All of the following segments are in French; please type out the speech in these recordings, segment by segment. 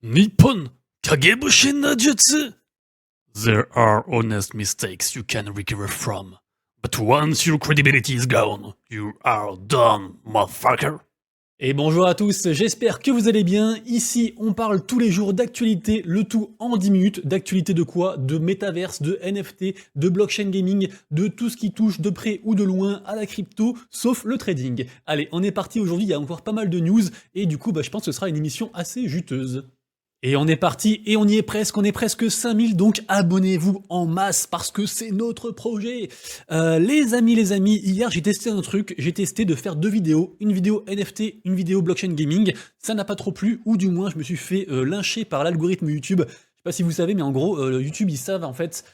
Nippon Kagebushin no Jutsu. There are honest mistakes you can recover from. But once your credibility is gone, you are done, motherfucker. Et bonjour à tous, j'espère que vous allez bien. Ici, on parle tous les jours d'actualité, le tout en 10 minutes. D'actualité de quoi? De métaverse, de NFT, de blockchain gaming, de tout ce qui touche de près ou de loin à la crypto, sauf le trading. Allez, on est parti aujourd'hui, il y a encore pas mal de news, et du coup, je pense que ce sera une émission assez juteuse. Et on est parti, et on y est presque, on est presque 5000, donc abonnez-vous en masse, parce que c'est notre projet. Les amis, hier j'ai testé un truc, j'ai testé de faire deux vidéos, une vidéo NFT, une vidéo blockchain gaming, ça n'a pas trop plu, ou du moins je me suis fait lyncher par l'algorithme YouTube. Je sais pas si vous savez, mais en gros, YouTube, ils savent en fait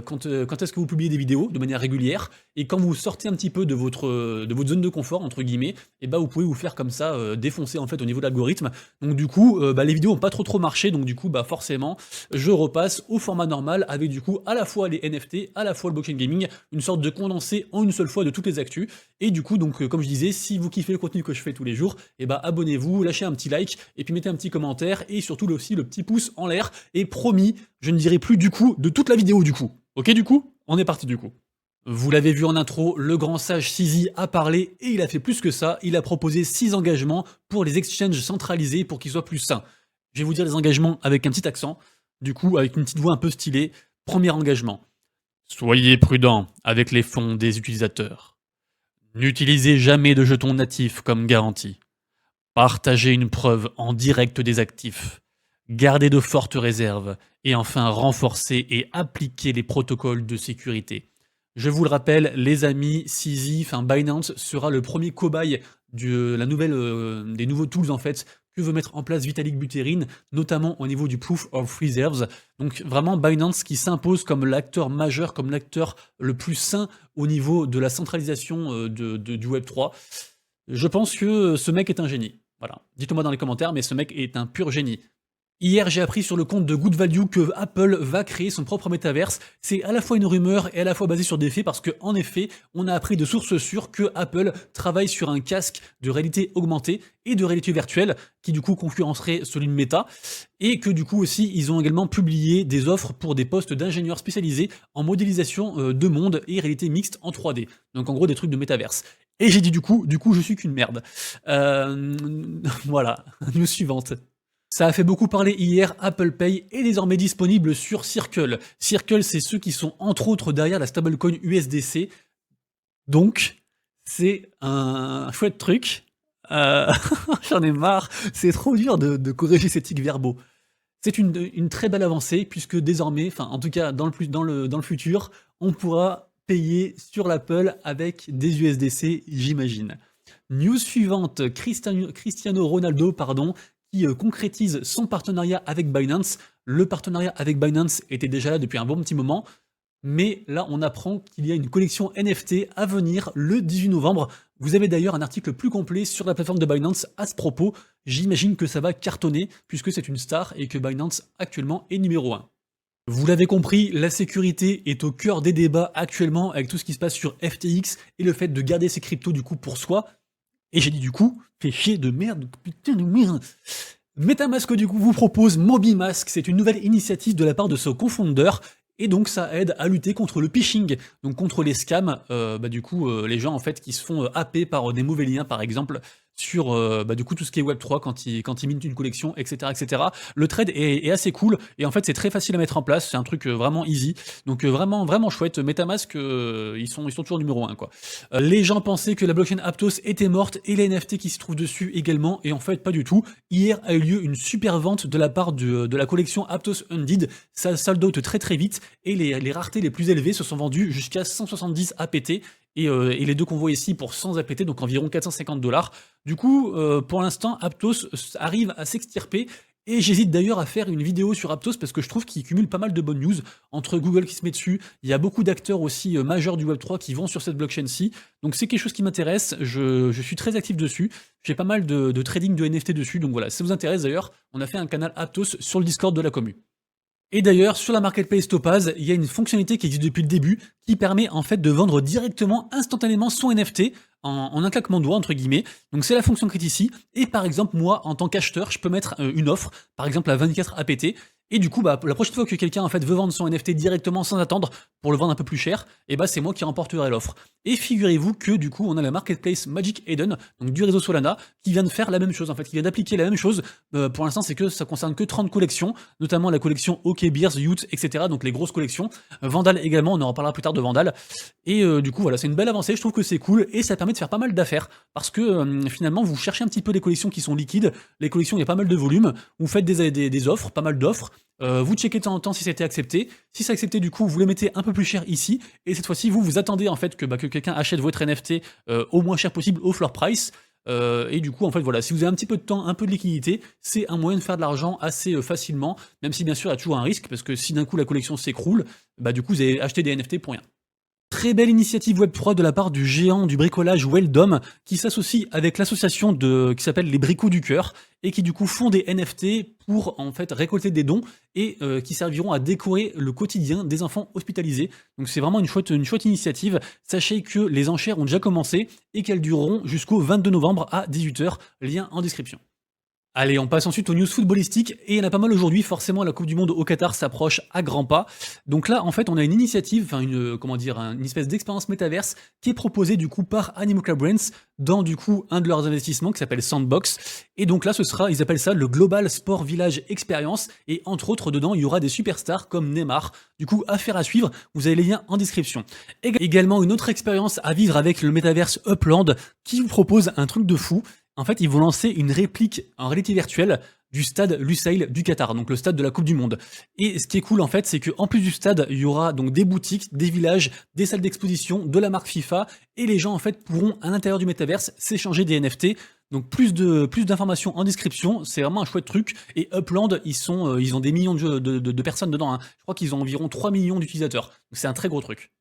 quand est-ce que vous publiez des vidéos de manière régulière, et quand vous sortez un petit peu de votre zone de confort, entre guillemets, et vous pouvez vous faire comme ça défoncer en fait au niveau de l'algorithme. Donc du coup, les vidéos ont pas trop marché, donc du coup, forcément, je repasse au format normal avec du coup à la fois les NFT, à la fois le blockchain gaming, une sorte de condensé en une seule fois de toutes les actus. Et du coup, donc comme je disais, si vous kiffez le contenu que je fais tous les jours, abonnez-vous, lâchez un petit like, et puis mettez un petit commentaire, et surtout aussi le petit pouce en l'air. Et promis, je ne dirai plus du coup de toute la vidéo du coup. Ok du coup? On est parti du coup. Vous l'avez vu en intro, le grand sage Sizi a parlé et il a fait plus que ça, il a proposé 6 engagements pour les exchanges centralisés pour qu'ils soient plus sains. Je vais vous dire les engagements avec un petit accent, du coup avec une petite voix un peu stylée. Premier engagement. Soyez prudent avec les fonds des utilisateurs. N'utilisez jamais de jetons natifs comme garantie. Partagez une preuve en direct des actifs. Gardez de fortes réserves. Et enfin, renforcez et appliquez les protocoles de sécurité. Je vous le rappelle, les amis, Sizi, Binance sera le premier cobaye de la des nouveaux tools en fait que veut mettre en place Vitalik Buterin, notamment au niveau du Proof of Reserves. Donc vraiment Binance qui s'impose comme l'acteur majeur, comme l'acteur le plus sain au niveau de la centralisation du Web3. Je pense que ce mec est un génie. Voilà. Dites-moi dans les commentaires, mais ce mec est un pur génie. Hier, j'ai appris sur le compte de Good Value que Apple va créer son propre métaverse. C'est à la fois une rumeur et à la fois basé sur des faits parce que, en effet, on a appris de sources sûres que Apple travaille sur un casque de réalité augmentée et de réalité virtuelle qui, du coup, concurrencerait celui de Meta. Et que, du coup, aussi, ils ont également publié des offres pour des postes d'ingénieurs spécialisés en modélisation de monde et réalité mixte en 3D. Donc, en gros, des trucs de métaverse. Et j'ai dit du coup, je suis qu'une merde. Voilà, news suivante. Ça a fait beaucoup parler hier, Apple Pay est désormais disponible sur Circle. Circle, c'est ceux qui sont entre autres derrière la stablecoin USDC. Donc, c'est un chouette truc. J'en ai marre, c'est trop dur de corriger ces tics verbaux. C'est une très belle avancée puisque désormais, en tout cas dans le futur, on pourra payer sur l'Apple avec des USDC, j'imagine. News suivante, Cristiano Ronaldo, qui concrétise son partenariat avec Binance. Le partenariat avec Binance était déjà là depuis un bon petit moment, mais là on apprend qu'il y a une collection NFT à venir le 18 novembre. Vous avez d'ailleurs un article plus complet sur la plateforme de Binance à ce propos. J'imagine que ça va cartonner puisque c'est une star et que Binance actuellement est numéro 1. Vous l'avez compris, la sécurité est au cœur des débats actuellement avec tout ce qui se passe sur FTX et le fait de garder ses cryptos du coup pour soi. Et j'ai dit du coup, fait chier de merde, putain de merde. MetaMask du coup vous propose MobiMask, c'est une nouvelle initiative de la part de son cofondeur, et donc ça aide à lutter contre le phishing, donc contre les scams, les gens en fait qui se font happer par des mauvais liens par exemple, sur tout ce qui est Web3 quand ils mintent une collection, etc. Le trade est assez cool, et en fait c'est très facile à mettre en place, c'est un truc vraiment easy, donc vraiment chouette. MetaMask, ils sont toujours numéro 1 quoi. Les gens pensaient que la blockchain Aptos était morte, et les NFT qui se trouvent dessus également, et en fait pas du tout. Hier a eu lieu une super vente de la part de la collection Aptos Undid, ça sold out très vite, et les raretés les plus élevées se sont vendues jusqu'à 170 APT, et les deux qu'on voit ici pour 100 APT, donc environ 450$. Du coup, pour l'instant, Aptos arrive à s'extirper, et j'hésite d'ailleurs à faire une vidéo sur Aptos parce que je trouve qu'il cumule pas mal de bonnes news. Entre Google qui se met dessus, il y a beaucoup d'acteurs aussi majeurs du Web3 qui vont sur cette blockchain-ci. Donc c'est quelque chose qui m'intéresse, je suis très actif dessus. J'ai pas mal de trading de NFT dessus, donc voilà, si ça vous intéresse d'ailleurs, on a fait un canal Aptos sur le Discord de la commu. Et d'ailleurs, sur la marketplace Topaz, il y a une fonctionnalité qui existe depuis le début qui permet en fait de vendre directement, instantanément son NFT en un claquement de doigts, entre guillemets. Donc c'est la fonction qui est ici. Et par exemple, moi, en tant qu'acheteur, je peux mettre une offre, par exemple à 24 APT. Et du coup, bah, la prochaine fois que quelqu'un en fait veut vendre son NFT directement sans attendre pour le vendre un peu plus cher, et bah c'est moi qui remporterai l'offre. Et figurez-vous que du coup, on a la marketplace Magic Eden, donc du réseau Solana, qui vient de faire la même chose en fait, qui vient d'appliquer la même chose. Pour l'instant, c'est que ça concerne que 30 collections, notamment la collection OK Beers, Youth, etc. Donc les grosses collections. Vandal également, on en reparlera plus tard de Vandal. Et du coup, voilà, c'est une belle avancée, je trouve que c'est cool et ça permet de faire pas mal d'affaires parce que finalement, vous cherchez un petit peu les collections qui sont liquides, les collections, il y a pas mal de volume, vous faites des offres, pas mal d'offres. Vous checkez de temps en temps si c'était accepté. Si c'est accepté, du coup, vous les mettez un peu plus cher ici. Et cette fois-ci, vous attendez en fait que quelqu'un achète votre NFT au moins cher possible, au floor price. Et du coup, en fait, voilà, si vous avez un petit peu de temps, un peu de liquidité, c'est un moyen de faire de l'argent assez facilement, même si bien sûr, il y a toujours un risque, parce que si d'un coup la collection s'écroule, bah du coup, vous avez acheté des NFT pour rien. Très belle initiative Web3 de la part du géant du bricolage Weldom qui s'associe avec l'association qui s'appelle les Bricots du Cœur et qui du coup font des NFT pour en fait récolter des dons et qui serviront à décorer le quotidien des enfants hospitalisés. Donc c'est vraiment une chouette initiative. Sachez que les enchères ont déjà commencé et qu'elles dureront jusqu'au 22 novembre à 18h. Lien en description. Allez, on passe ensuite aux news footballistiques, et il y en a pas mal aujourd'hui, forcément la Coupe du Monde au Qatar s'approche à grands pas. Donc là, en fait, on a une initiative, enfin une espèce d'expérience métaverse qui est proposée du coup par Animoca Brands dans du coup un de leurs investissements qui s'appelle Sandbox. Et donc là, ils appellent ça le Global Sport Village Experience, et entre autres, dedans, il y aura des superstars comme Neymar. Du coup, affaire à suivre, vous avez les liens en description. Également, une autre expérience à vivre avec le métaverse Upland qui vous propose un truc de fou. En fait, ils vont lancer une réplique en réalité virtuelle du stade Lusail du Qatar, donc le stade de la Coupe du Monde. Et ce qui est cool en fait, c'est qu'en plus du stade, il y aura donc des boutiques, des villages, des salles d'exposition, de la marque FIFA, et les gens en fait pourront à l'intérieur du métaverse s'échanger des NFT. Donc plus d'informations en description, c'est vraiment un chouette truc. Et Upland, ils ont des millions de personnes dedans. Hein. Je crois qu'ils ont environ 3 millions d'utilisateurs. Donc c'est un très gros truc.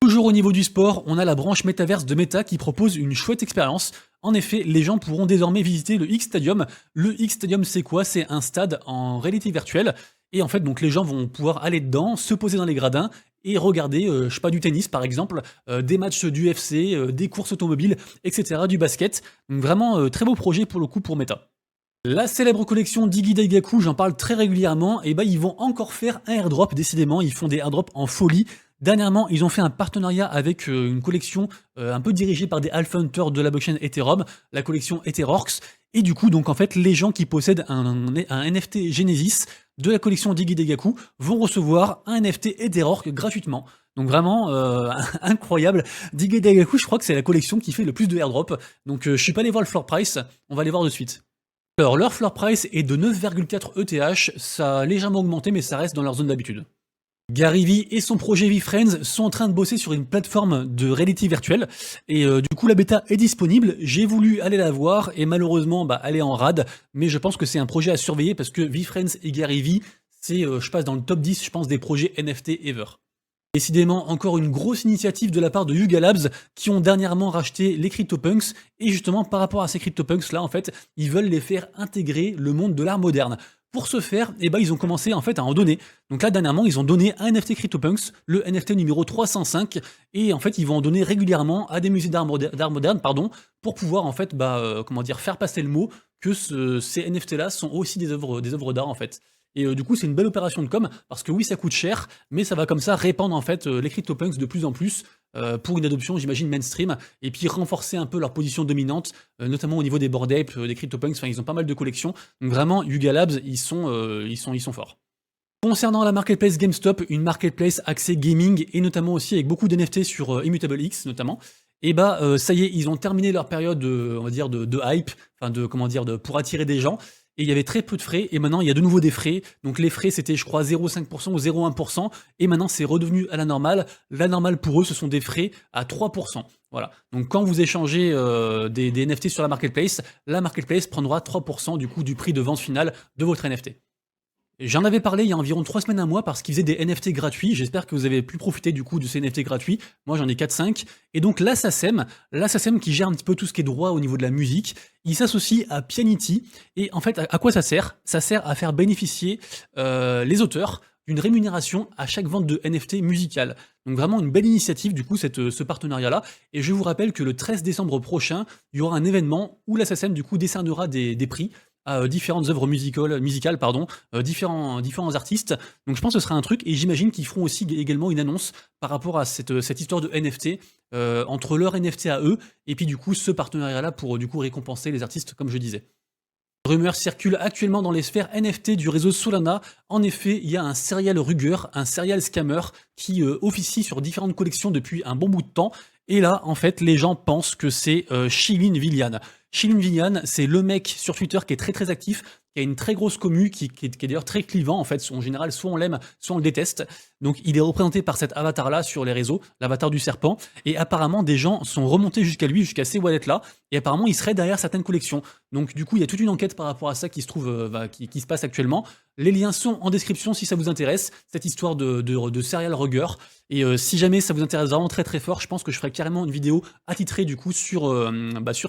Toujours au niveau du sport, on a la branche métaverse de Meta qui propose une chouette expérience. En effet, les gens pourront désormais visiter le X-Stadium. Le X-Stadium, c'est quoi? C'est un stade en réalité virtuelle. Et en fait, donc les gens vont pouvoir aller dedans, se poser dans les gradins et regarder, je sais pas, du tennis par exemple, des matchs d'UFC, des courses automobiles, etc., du basket. Donc vraiment, très beau projet pour le coup pour Meta. La célèbre collection d'Iggy Daigaku, j'en parle très régulièrement, et bah ils vont encore faire un airdrop, décidément, ils font des airdrops en folie. Dernièrement, ils ont fait un partenariat avec une collection un peu dirigée par des alpha hunters de la blockchain Ethereum, la collection Etherorks, et du coup, donc en fait, les gens qui possèdent un NFT Genesis de la collection d'Iggy Daigaku vont recevoir un NFT Etherork gratuitement. Donc vraiment incroyable. D'Iggy Daigaku, je crois que c'est la collection qui fait le plus de airdrop. Donc je suis pas allé voir le floor price, on va aller voir de suite. Alors leur floor price est de 9,4 ETH, ça a légèrement augmenté mais ça reste dans leur zone d'habitude. Gary Vee et son projet VeeFriends sont en train de bosser sur une plateforme de réalité virtuelle et du coup la bêta est disponible, j'ai voulu aller la voir et malheureusement elle est en rade, mais je pense que c'est un projet à surveiller parce que VeeFriends et Gary Vee, c'est je passe dans le top 10 je pense des projets NFT ever. Décidément, encore une grosse initiative de la part de Yuga Labs qui ont dernièrement racheté les CryptoPunks et justement par rapport à ces CryptoPunks là en fait, ils veulent les faire intégrer le monde de l'art moderne. Pour ce faire, ils ont commencé en fait à en donner. Donc là dernièrement, ils ont donné un NFT CryptoPunks, le NFT numéro 305 et en fait, ils vont en donner régulièrement à des musées d'art moderne pour pouvoir en fait faire passer le mot que ces NFT là sont aussi des œuvres d'art en fait. Et du coup, c'est une belle opération de com, parce que oui, ça coûte cher, mais ça va comme ça répandre en fait les CryptoPunks de plus en plus pour une adoption, j'imagine, mainstream, et puis renforcer un peu leur position dominante, notamment au niveau des Bored Ape, des CryptoPunks, enfin ils ont pas mal de collections. Donc vraiment, Yuga Labs, ils sont forts. Concernant la marketplace GameStop, une marketplace axée gaming, et notamment aussi avec beaucoup d'NFT sur Immutable X notamment, et ça y est, ils ont terminé leur période on va dire de hype, enfin pour attirer des gens. Et il y avait très peu de frais, et maintenant il y a de nouveau des frais. Donc les frais c'était je crois 0,5% ou 0,1%, et maintenant c'est redevenu à la normale. La normale pour eux ce sont des frais à 3%. Voilà. Donc quand vous échangez des NFT sur la marketplace prendra 3% du coup du prix de vente finale de votre NFT. J'en avais parlé il y a environ 3 semaines à moi parce qu'ils faisaient des NFT gratuits. J'espère que vous avez pu profiter du coup de ces NFT gratuits. Moi j'en ai 4-5. Et donc la SACEM qui gère un petit peu tout ce qui est droit au niveau de la musique, il s'associe à Pianity. Et en fait, à quoi ça sert? Ça sert à faire bénéficier les auteurs d'une rémunération à chaque vente de NFT musicale. Donc vraiment une belle initiative du coup ce partenariat-là. Et je vous rappelle que le 13 décembre prochain, il y aura un événement où la SACEM du coup décernera des prix à différentes œuvres musicales, différents artistes. Donc je pense que ce sera un truc, et j'imagine qu'ils feront aussi également une annonce par rapport à cette histoire de NFT, entre leur NFT à eux, et puis du coup ce partenariat-là pour du coup récompenser les artistes, comme je disais. Rumeurs circulent actuellement dans les sphères NFT du réseau Solana. En effet, il y a un serial rugger, un serial scammer qui officie sur différentes collections depuis un bon bout de temps. Et là, en fait, les gens pensent que c'est Shilin Villian. Shilin Villian, c'est le mec sur Twitter qui est très très actif, qui a une très grosse commu, qui est d'ailleurs très clivant en fait. En général, soit on l'aime, soit on le déteste. Donc il est représenté par cet avatar-là sur les réseaux, l'avatar du serpent. Et apparemment, des gens sont remontés jusqu'à lui, jusqu'à ces wallets-là. Et apparemment, il serait derrière certaines collections. Donc du coup, il y a toute une enquête par rapport à ça qui se trouve, qui se passe actuellement. Les liens sont en description si ça vous intéresse, cette histoire de serial rugger. Et si jamais ça vous intéresse vraiment très très fort, je pense que je ferai carrément une vidéo attitrée du coup sur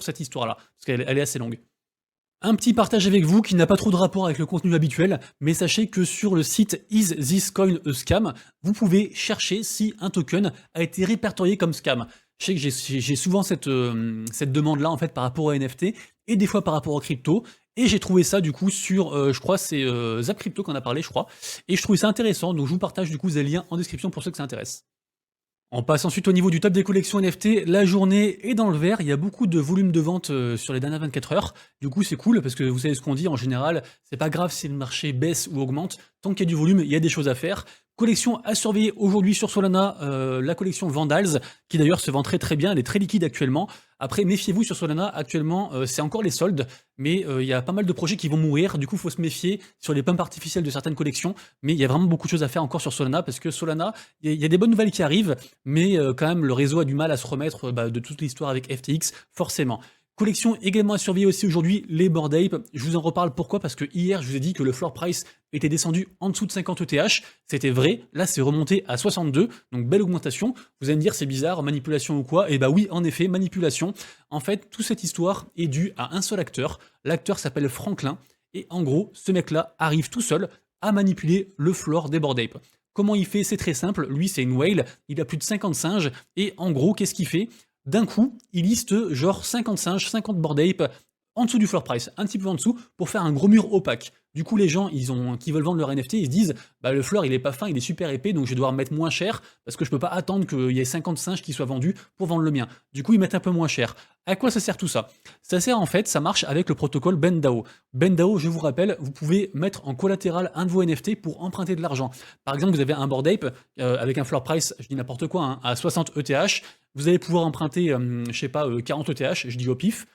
cette histoire-là, parce qu'elle est assez longue. Un petit partage avec vous qui n'a pas trop de rapport avec le contenu habituel, mais sachez que sur le site Is This Coin a Scam, vous pouvez chercher si un token a été répertorié comme scam. Je sais que j'ai souvent cette demande-là en fait par rapport aux NFT et des fois par rapport aux crypto. Et j'ai trouvé ça du coup sur, je crois c'est Zap Crypto qu'on a parlé, je crois. Et je trouvais ça intéressant, donc je vous partage du coup les liens en description pour ceux que ça intéresse. On passe ensuite au niveau du top des collections NFT. La journée est dans le vert. Il y a beaucoup de volume de vente sur les dernières 24 heures. Du coup, c'est cool parce que vous savez ce qu'on dit en général. C'est pas grave si le marché baisse ou augmente. Tant qu'il y a du volume, il y a des choses à faire. Collection à surveiller aujourd'hui sur Solana, la collection Vandals, qui d'ailleurs se vend très très bien. Elle est très liquide actuellement. Après, méfiez-vous sur Solana. Actuellement, c'est encore les soldes, mais il y a pas mal de projets qui vont mourir. Du coup, il faut se méfier sur les pumps artificiels de certaines collections. Mais il y a vraiment beaucoup de choses à faire encore sur Solana parce que Solana, il y a des bonnes nouvelles qui arrivent, mais quand même, le réseau a du mal à se remettre de toute l'histoire avec FTX, forcément. Collection également à surveiller aussi aujourd'hui, les Bored Ape. Je vous en reparle pourquoi, parce que hier, je vous ai dit que le floor price était descendu en dessous de 50 ETH. C'était vrai, là c'est remonté à 62, donc belle augmentation. Vous allez me dire c'est bizarre, manipulation ou quoi? Eh bah oui, en effet, manipulation. En fait, toute cette histoire est due à un seul acteur. L'acteur s'appelle Franklin, et en gros, ce mec-là arrive tout seul à manipuler le floor des Bored Ape. Comment il fait? C'est très simple, lui c'est une whale, il a plus de 50 singes, et en gros, qu'est-ce qu'il fait? D'un coup, il liste genre 50 singes, 50 Bored Ape en dessous du floor price, un petit peu en dessous, pour faire un gros mur opaque. Du coup, les gens qui veulent vendre leur NFT, ils se disent bah, le floor il est pas fin, il est super épais, donc je vais devoir mettre moins cher parce que je peux pas attendre qu'il y ait 50 singes qui soient vendus pour vendre le mien. Du coup, ils mettent un peu moins cher. À quoi ça sert tout ça? Ça sert en fait, ça marche avec le protocole BendDAO. BendDAO, je vous rappelle, vous pouvez mettre en collatéral un de vos NFT pour emprunter de l'argent. Par exemple, vous avez un Bored Ape avec un floor price, je dis n'importe quoi, hein, à 60 ETH, vous allez pouvoir emprunter, je sais pas, 40 ETH, je dis au pif.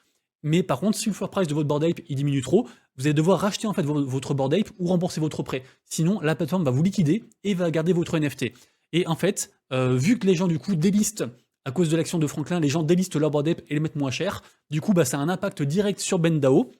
Mais par contre, si le floor price de votre Bored Ape il diminue trop, vous allez devoir racheter en fait votre Bored Ape ou rembourser votre prêt. Sinon, la plateforme va vous liquider et va garder votre NFT. Et en fait, vu que les gens du coup délistent, à cause de l'action de Franklin, les gens délistent leur Bored Ape et les mettent moins cher, du coup, ça a un impact direct sur BendDAO.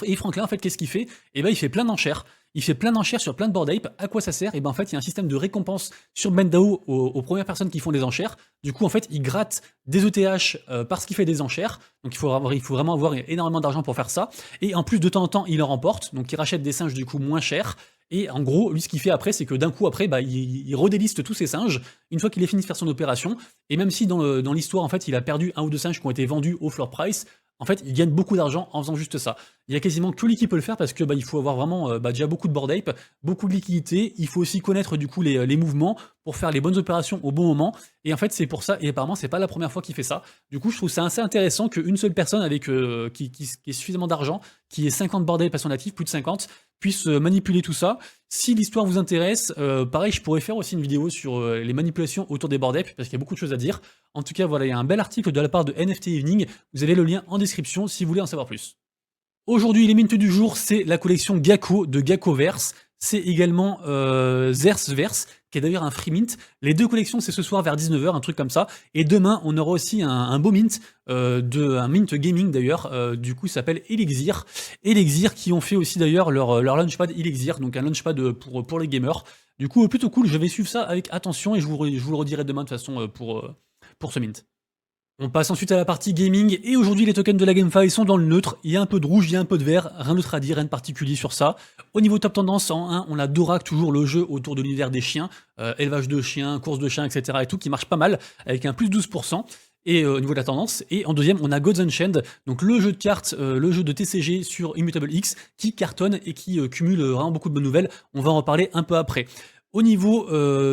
Et Franklin, en fait, qu'est-ce qu'il fait? Eh ben, il fait plein d'enchères. Il fait plein d'enchères sur plein de Bored Ape. À quoi ça sert? Et ben en fait, il y a un système de récompense sur BendDAO aux premières personnes qui font des enchères. Du coup, en fait, il gratte des ETH parce qu'il fait des enchères. Donc, il faut vraiment avoir énormément d'argent pour faire ça. Et en plus, de temps en temps, il en remporte. Donc, il rachète des singes du coup moins chers. Et en gros, lui, ce qu'il fait après, c'est que d'un coup, après, il redéliste tous ses singes une fois qu'il est fini de faire son opération. Et même si dans l'histoire, en fait, il a perdu un ou deux singes qui ont été vendus au floor price, en fait, il gagne beaucoup d'argent en faisant juste ça. Il y a quasiment que lui qui peut le faire parce que il faut avoir vraiment déjà beaucoup de Bored Ape, beaucoup de liquidité. Il faut aussi connaître du coup les mouvements pour faire les bonnes opérations au bon moment. Et en fait, c'est pour ça. Et apparemment, c'est pas la première fois qu'il fait ça. Du coup, je trouve ça assez intéressant qu'une seule personne avec qui ait suffisamment d'argent, qui ait 50 Bored Ape à son actif, plus de 50, puisse manipuler tout ça. Si l'histoire vous intéresse, pareil, je pourrais faire aussi une vidéo sur les manipulations autour des Bored Ape parce qu'il y a beaucoup de choses à dire. En tout cas, voilà, il y a un bel article de la part de NFT Evening. Vous avez le lien en description si vous voulez en savoir plus. Aujourd'hui, les mints du jour, c'est la collection Gakko de Gakkoverse. C'est également Zersverse, qui est d'ailleurs un free mint. Les deux collections, c'est ce soir vers 19h, un truc comme ça. Et demain, on aura aussi un beau mint, un mint gaming d'ailleurs, du coup, ça s'appelle Elixir. Elixir, qui ont fait aussi d'ailleurs leur launchpad Elixir, donc un launchpad pour les gamers. Du coup, plutôt cool, je vais suivre ça avec attention et je vous le redirai demain de toute façon pour ce mint. On passe ensuite à la partie gaming, et aujourd'hui les tokens de la GameFi sont dans le neutre, il y a un peu de rouge, il y a un peu de vert, rien d'autre à dire, rien de particulier sur ça. Au niveau top tendance, en 1, on a Dorak, toujours le jeu autour de l'univers des chiens, élevage de chiens, course de chiens, etc. et tout, qui marche pas mal, avec un plus 12%. Et au niveau de la tendance, et en deuxième, on a Gods Unchained, donc le jeu de cartes, le jeu de TCG sur Immutable X, qui cartonne et qui cumule vraiment beaucoup de bonnes nouvelles. On va en reparler un peu après. Au niveau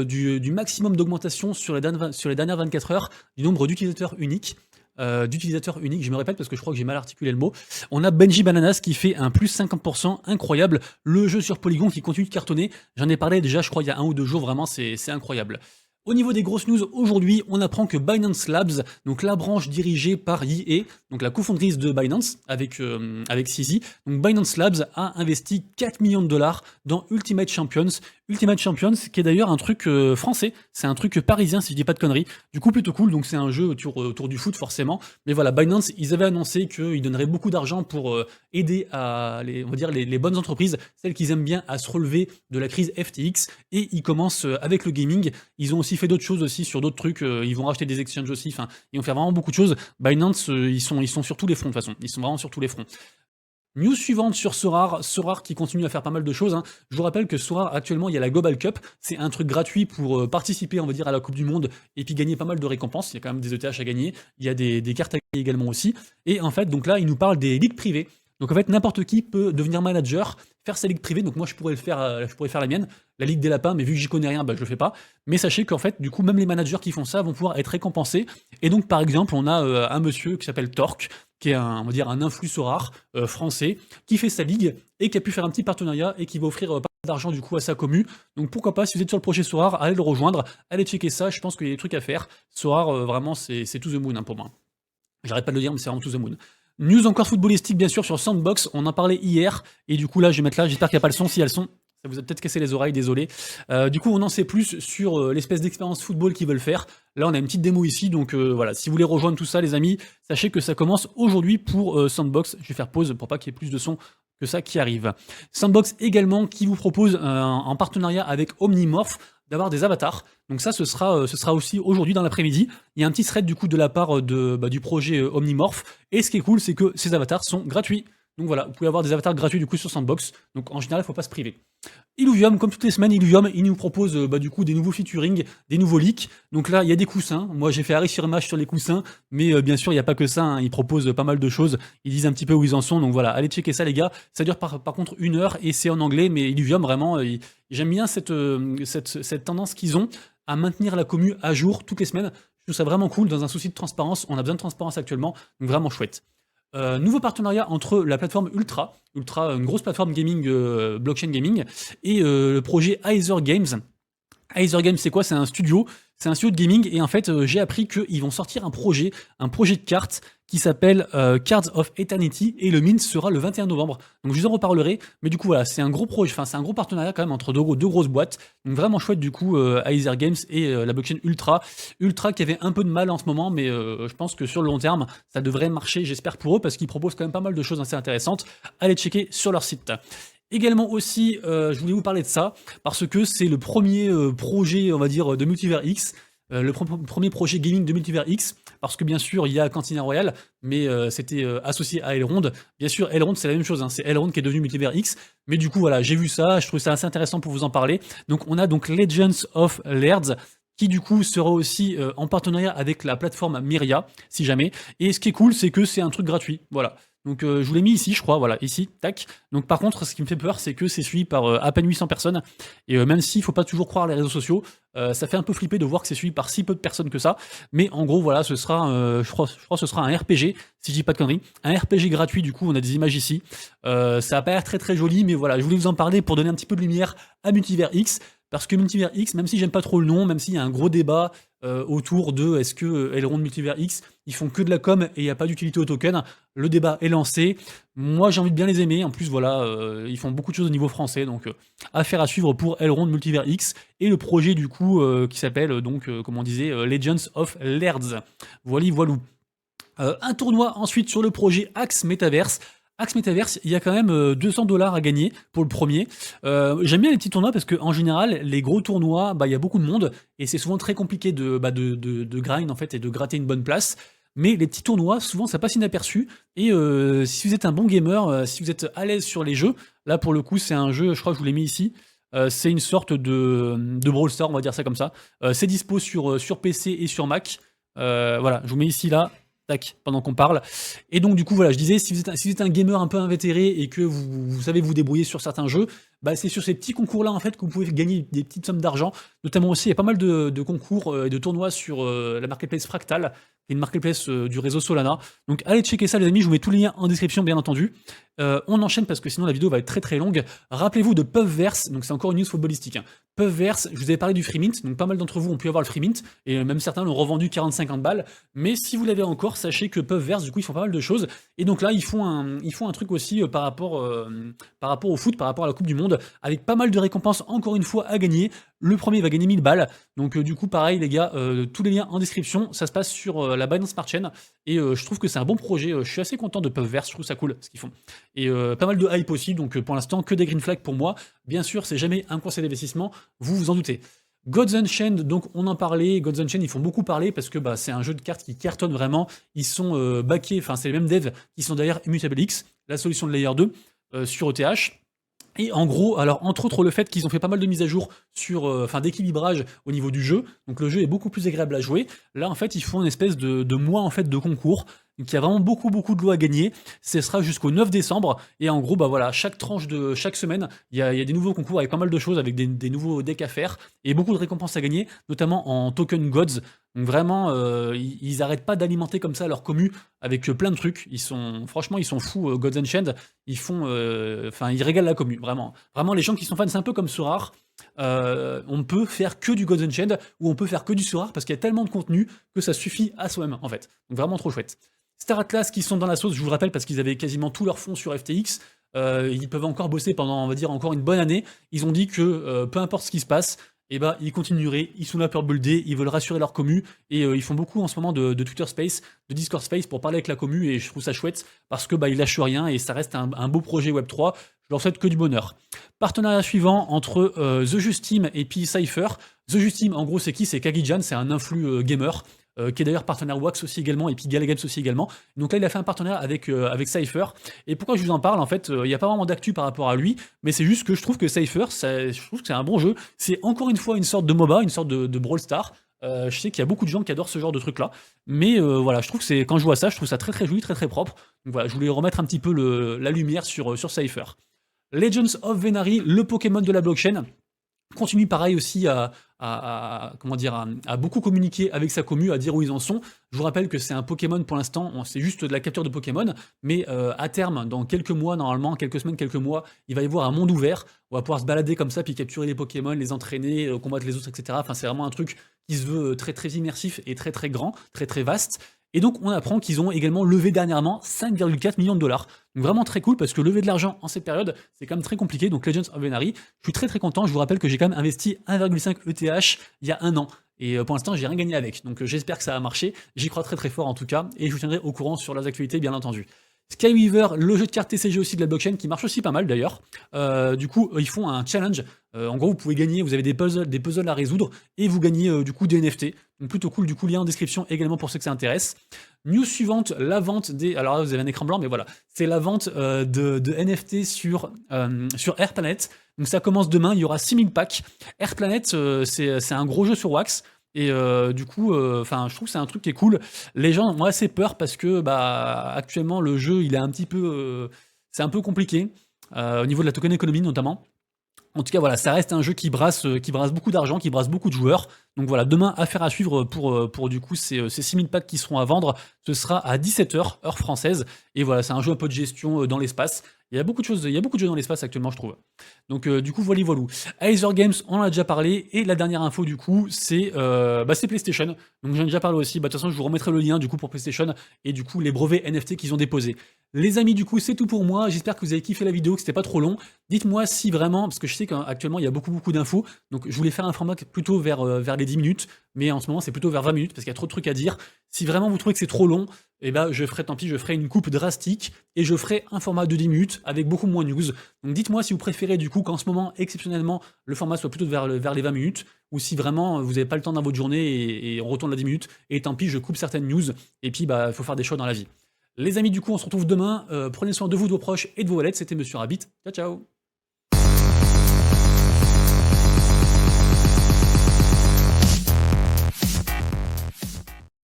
du maximum d'augmentation sur les dernières 24 heures du nombre d'utilisateurs uniques, je me répète parce que je crois que j'ai mal articulé le mot, on a Benji Bananas qui fait un plus 50%, incroyable, le jeu sur Polygon qui continue de cartonner, j'en ai parlé déjà je crois il y a 1 ou 2 jours, vraiment c'est incroyable. Au niveau des grosses news, aujourd'hui, on apprend que Binance Labs, donc la branche dirigée par Yi, donc la cofondatrice de Binance avec CZ, donc Binance Labs a investi 4 millions de dollars dans Ultimate Champions. Ultimate Champions, qui est d'ailleurs un truc français, c'est un truc parisien si je dis pas de conneries. Du coup, plutôt cool, donc c'est un jeu autour du foot forcément. Mais voilà, Binance, ils avaient annoncé qu'ils donneraient beaucoup d'argent pour aider à les bonnes entreprises, celles qu'ils aiment bien à se relever de la crise FTX. Et ils commencent avec le gaming. Ils ont aussi fait d'autres choses aussi sur d'autres trucs. Ils vont racheter des exchanges aussi. Enfin, ils vont faire vraiment beaucoup de choses. Binance, ils sont sur tous les fronts de toute façon. Ils sont vraiment sur tous les fronts. News suivante sur Sorare qui continue à faire pas mal de choses. Je vous rappelle que Sorare, actuellement, il y a la Global Cup. C'est un truc gratuit pour participer, on va dire, à la Coupe du Monde et puis gagner pas mal de récompenses. Il y a quand même des ETH à gagner. Il y a des cartes à gagner également aussi. Et en fait, donc là, il nous parle des ligues privées. Donc en fait, n'importe qui peut devenir manager, faire sa ligue privée. Donc moi, je pourrais faire la mienne, la Ligue des Lapins, mais vu que j'y connais rien, je le fais pas. Mais sachez qu'en fait, du coup, même les managers qui font ça vont pouvoir être récompensés. Et donc, par exemple, on a un monsieur qui s'appelle Torque, qui est un influx Sorare français, qui fait sa ligue et qui a pu faire un petit partenariat et qui va offrir pas mal d'argent du coup à sa commu. Donc pourquoi pas, si vous êtes sur le projet Sorare, allez le rejoindre, allez checker ça, je pense qu'il y a des trucs à faire. Sorare, vraiment, c'est to the moon pour moi. J'arrête pas de le dire, mais c'est vraiment to the moon. News encore footballistique, bien sûr, sur Sandbox, on en parlait hier, et du coup là, je vais mettre là, j'espère qu'il n'y a pas le son, s'il y a le son, ça vous a peut-être cassé les oreilles, désolé. Du coup, on en sait plus sur l'espèce d'expérience football qu'ils veulent faire. Là, on a une petite démo ici, donc voilà, si vous voulez rejoindre tout ça, les amis, sachez que ça commence aujourd'hui pour Sandbox. Je vais faire pause pour pas qu'il y ait plus de son que ça qui arrive. Sandbox également, qui vous propose, en partenariat avec Omnimorph, d'avoir des avatars. Donc ça, ce sera aussi aujourd'hui dans l'après-midi. Il y a un petit thread du coup de la part du projet Omnimorph. Et ce qui est cool, c'est que ces avatars sont gratuits. Donc voilà, vous pouvez avoir des avatars gratuits du coup sur Sandbox. Donc en général, il ne faut pas se priver. Illuvium, comme toutes les semaines, Illuvium, il nous propose du coup des nouveaux featuring, des nouveaux leaks. Donc là, il y a des coussins. Moi, j'ai fait Harry Firmage sur les coussins, mais bien sûr, il n'y a pas que ça. Ils proposent pas mal de choses. Ils disent un petit peu où ils en sont. Donc voilà, allez checker ça, les gars. Ça dure par contre 1 heure et c'est en anglais, mais Illuvium, vraiment, j'aime bien cette tendance qu'ils ont à maintenir la commu à jour toutes les semaines. Je trouve ça vraiment cool dans un souci de transparence. On a besoin de transparence actuellement, donc vraiment chouette. Nouveau partenariat entre la plateforme Ultra, une grosse plateforme gaming, blockchain gaming, et le projet Aether Games. Aether Games, c'est quoi? C'est un studio de gaming, et en fait, j'ai appris qu'ils vont sortir un projet de cartes qui s'appelle Cards of Eternity, et le mint sera le 21 novembre. Donc je vous en reparlerai, mais du coup voilà, c'est un gros projet, c'est un gros partenariat quand même entre deux grosses boîtes. Donc vraiment chouette du coup, Aether Games et la blockchain Ultra qui avait un peu de mal en ce moment, mais je pense que sur le long terme, ça devrait marcher, j'espère pour eux, parce qu'ils proposent quand même pas mal de choses assez intéressantes. Allez checker sur leur site. Également aussi, je voulais vous parler de ça, parce que c'est le premier projet, on va dire, de Multivers X, le premier projet gaming de Multivers X, parce que bien sûr, il y a Cantina Royale, mais c'était associé à Elrond. Bien sûr, Elrond, c'est la même chose, c'est Elrond qui est devenu Multivers X, mais du coup, voilà, j'ai vu ça, je trouve ça assez intéressant pour vous en parler. Donc, on a donc Legends of Lairds, qui du coup sera aussi en partenariat avec la plateforme Myria, si jamais. Et ce qui est cool, c'est que c'est un truc gratuit, voilà. Donc je vous l'ai mis ici, je crois, voilà, ici, tac. Donc par contre, ce qui me fait peur, c'est que c'est suivi par à peine 800 personnes. Et même s'il faut pas toujours croire les réseaux sociaux, ça fait un peu flipper de voir que c'est suivi par si peu de personnes que ça. Mais en gros, voilà, ce sera, je crois que ce sera un RPG, si je dis pas de conneries. Un RPG gratuit, du coup, on a des images ici. Ça va pas l'air très très joli, mais voilà, je voulais vous en parler pour donner un petit peu de lumière à Multivers X. Parce que Multivers X, même si j'aime pas trop le nom, même s'il y a un gros débat autour de est-ce que Elrond Multivers X, ils font que de la com et il n'y a pas d'utilité au token, le débat est lancé. Moi j'ai envie de bien les aimer, en plus voilà, ils font beaucoup de choses au niveau français, donc affaire à suivre pour Elrond Multivers X et le projet du coup qui s'appelle donc, comme on disait, Legends of Lairds. Voilà. Un tournoi ensuite sur le projet Axe Metaverse. Axe Metaverse, il y a quand même $200 à gagner pour le premier. J'aime bien les petits tournois parce qu'en général, les gros tournois, il y a beaucoup de monde et c'est souvent très compliqué de grind en fait et de gratter une bonne place. mais les petits tournois, souvent, ça passe inaperçu. Et si vous êtes un bon gamer, si vous êtes à l'aise sur les jeux, là, pour le coup, c'est un jeu, je crois que je vous l'ai mis ici, c'est une sorte de Brawl Stars, on va dire ça comme ça. C'est dispo sur PC et sur Mac. Voilà, je vous mets ici, là, tac, pendant qu'on parle. Et donc, du coup, voilà, je disais, si vous êtes un gamer un peu invétéré et que vous savez vous débrouiller sur certains jeux, bah, c'est sur ces petits concours-là, en fait, que vous pouvez gagner des petites sommes d'argent. Notamment aussi, il y a pas mal de concours et de tournois sur la marketplace Fractal, qui est une marketplace du réseau Solana. Donc, allez checker ça, les amis. Je vous mets tous les liens en description, bien entendu. On enchaîne parce que sinon, la vidéo va être très très longue. Rappelez-vous de Puffverse. Donc, c'est encore une news footballistique, hein. Puffverse, je vous avais parlé du free mint, donc pas mal d'entre vous ont pu avoir le free mint, et même certains l'ont revendu 40-50 balles, mais si vous l'avez encore, sachez que Puffverse, du coup, ils font pas mal de choses, et donc là, ils font un truc aussi par rapport au foot, par rapport à la Coupe du Monde, avec pas mal de récompenses, encore une fois, à gagner. Le premier va gagner 1000 balles, donc du coup, pareil, les gars, tous les liens en description, ça se passe sur la Binance Smart Chain, et je trouve que c'est un bon projet, je suis assez content de Puffverse, je trouve ça cool, ce qu'ils font. Et pas mal de hype aussi, donc pour l'instant, que des green flags pour moi. Bien sûr, c'est jamais un conseil d'investissement, vous vous en doutez. Gods Unchained, donc on en parlait, Gods Unchained, ils font beaucoup parler parce que bah, c'est un jeu de cartes qui cartonne vraiment. Ils sont backés, enfin c'est les mêmes devs qui sont derrière Immutable X, la solution de Layer 2 sur ETH. Et en gros, alors entre autres le fait qu'ils ont fait pas mal de mises à jour sur, enfin d'équilibrage au niveau du jeu, donc le jeu est beaucoup plus agréable à jouer. Là en fait ils font une espèce de mois en fait de concours, donc il y a vraiment beaucoup de lots à gagner. Ce sera jusqu'au 9 décembre et en gros bah voilà, chaque tranche de chaque semaine il y a des nouveaux concours avec pas mal de choses, avec des nouveaux decks à faire et beaucoup de récompenses à gagner, notamment en token gods. Donc vraiment ils arrêtent pas d'alimenter comme ça leur commu avec plein de trucs. Franchement ils sont fous, Gods Unchained. Ils font, enfin ils régalent la commu, vraiment. Vraiment les gens qui sont fans, c'est un peu comme Sorare. On peut faire que du Gods Unchained ou on peut faire que du Sorare parce qu'il y a tellement de contenu que ça suffit à soi-même en fait. Donc vraiment trop chouette. Star Atlas qui sont dans la sauce, je vous le rappelle parce qu'ils avaient quasiment tous leurs fonds sur FTX. Ils peuvent encore bosser pendant, on va dire, encore une bonne année. Ils ont dit que peu importe ce qui se passe, eh ben, ils continueraient, ils sont là pour builder, ils veulent rassurer leur commu, et ils font beaucoup en ce moment de Twitter Space, de Discord Space pour parler avec la commu, et je trouve ça chouette, parce que bah, ils lâchent rien, et ça reste un beau projet Web3, je leur souhaite que du bonheur. Partenariat suivant entre The Just Team et puis Cypher. The Just Team, en gros, c'est qui? C'est Kagijan, c'est un influ gamer, qui est d'ailleurs partenaire Wax aussi également, et puis Gala Games aussi également. Donc là, il a fait un partenariat avec Cypher. Et pourquoi je vous en parle? En fait, il n'y a pas vraiment d'actu par rapport à lui, mais c'est juste que je trouve que Cypher, je trouve que c'est un bon jeu. C'est encore une fois une sorte de MOBA, une sorte de Brawl Star. Je sais qu'il y a beaucoup de gens qui adorent ce genre de truc-là, mais voilà, je trouve que quand je vois ça, je trouve ça très très joli, très très propre. Donc voilà, je voulais remettre un petit peu la lumière sur Cypher. Legends of Venari, le Pokémon de la blockchain, continue pareil aussi comment dire, à beaucoup communiquer avec sa commu, à dire où ils en sont. Je vous rappelle que c'est un Pokémon pour l'instant, c'est juste de la capture de Pokémon, mais à terme, dans quelques mois, normalement, quelques semaines, quelques mois, il va y avoir un monde ouvert, on va pouvoir se balader comme ça, puis capturer les Pokémon, les entraîner, combattre les autres, etc. Enfin, c'est vraiment un truc qui se veut très très immersif et très très grand, très très vaste. Et donc on apprend qu'ils ont également levé dernièrement 5,4 millions de dollars. Donc vraiment très cool parce que lever de l'argent en cette période, c'est quand même très compliqué. Donc Legends of Venari, je suis très très content. Je vous rappelle que j'ai quand même investi 1,5 ETH il y a un an. Et pour l'instant, j'ai rien gagné avec. Donc j'espère que ça va marcher. J'y crois très très fort en tout cas. Et je vous tiendrai au courant sur les actualités, bien entendu. Skyweaver, le jeu de cartes TCG aussi de la blockchain, qui marche aussi pas mal d'ailleurs. Du coup, ils font un challenge. En gros, vous pouvez gagner, vous avez des puzzles à résoudre, et vous gagnez du coup des NFT. Donc plutôt cool, du coup, lien en description également pour ceux que ça intéresse. News suivante, la vente des... Alors là, vous avez un écran blanc, mais voilà. C'est la vente de NFT sur Airplanet. Donc ça commence demain, il y aura 6000 packs. Airplanet, c'est un gros jeu sur Wax. Et du coup, je trouve que c'est un truc qui est cool. Les gens ont assez peur parce que bah, actuellement, le jeu, il est un petit peu... c'est un peu compliqué, au niveau de la token économie notamment. En tout cas, voilà, ça reste un jeu qui brasse beaucoup d'argent, qui brasse beaucoup de joueurs. Donc voilà, demain, affaire à suivre pour du coup ces 6000 packs qui seront à vendre. Ce sera à 17h, heure française. Et voilà, c'est un jeu un peu de gestion dans l'espace. Il y a beaucoup de choses, il y a beaucoup de jeux dans l'espace actuellement, je trouve. Donc du coup, voilà. Aether Games, on en a déjà parlé. Et la dernière info, du coup, c'est PlayStation. Donc j'en ai déjà parlé aussi. Bah, de toute façon, je vous remettrai le lien du coup pour PlayStation et du coup les brevets NFT qu'ils ont déposés. Les amis, du coup, c'est tout pour moi. J'espère que vous avez kiffé la vidéo, que c'était pas trop long. Dites-moi si vraiment, parce que je sais qu'actuellement il y a beaucoup d'infos. Donc je voulais faire un format plutôt vers les 10 minutes, mais en ce moment c'est plutôt vers 20 minutes parce qu'il y a trop de trucs à dire. Si vraiment vous trouvez que c'est trop long, eh ben je ferai, tant pis, je ferai une coupe drastique et je ferai un format de 10 minutes avec beaucoup moins de news. Donc dites-moi si vous préférez du coup qu'en ce moment, exceptionnellement, le format soit plutôt vers les 20 minutes, ou si vraiment vous n'avez pas le temps dans votre journée et on retourne à 10 minutes, et tant pis, je coupe certaines news, et puis bah, il faut faire des choix dans la vie. Les amis, du coup, on se retrouve demain. Prenez soin de vous, de vos proches et de vos wallets. C'était Monsieur Rabbit. Ciao, ciao!